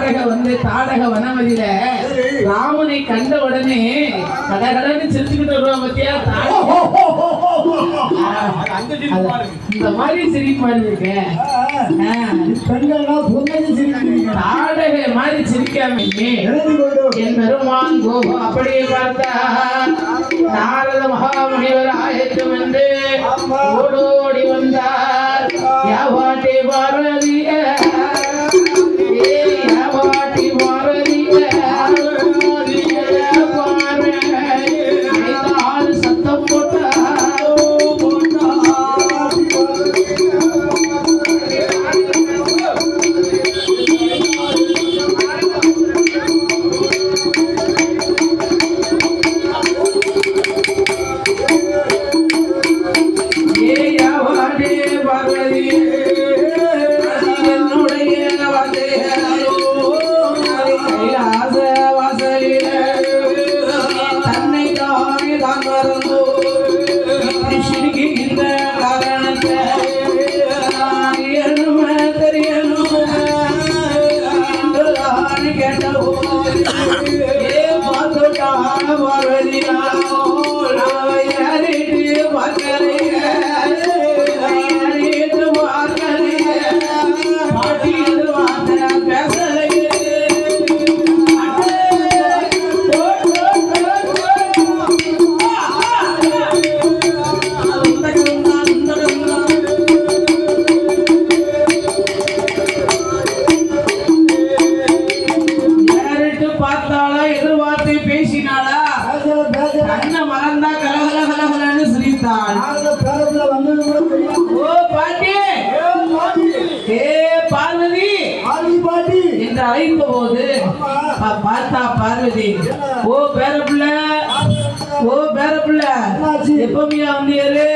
தாடக வந்து தாடக வனமதியில ராமனை கண்ட உடனே கடகடன்னு சிரிச்சுக்கிட்டு வருவான் பத்தியா. இந்த மாதிரி சிரிப்பு இருக்கேன். தாடக மாதிரி சிரிக்காம என் பெருமான் கோபம் அப்படியே பார்த்தா நாரத மகாமுனிவர் ஆயத்தம் என்று ஓடோடி வந்தார். யாவாட்டி பாரதிய யாவாட்டி பாரதிய சத்தம் போட்டார். பார்த்தா பார்வதி ஓ பேரப்புள்ள எப்பமியா வந்தியாரு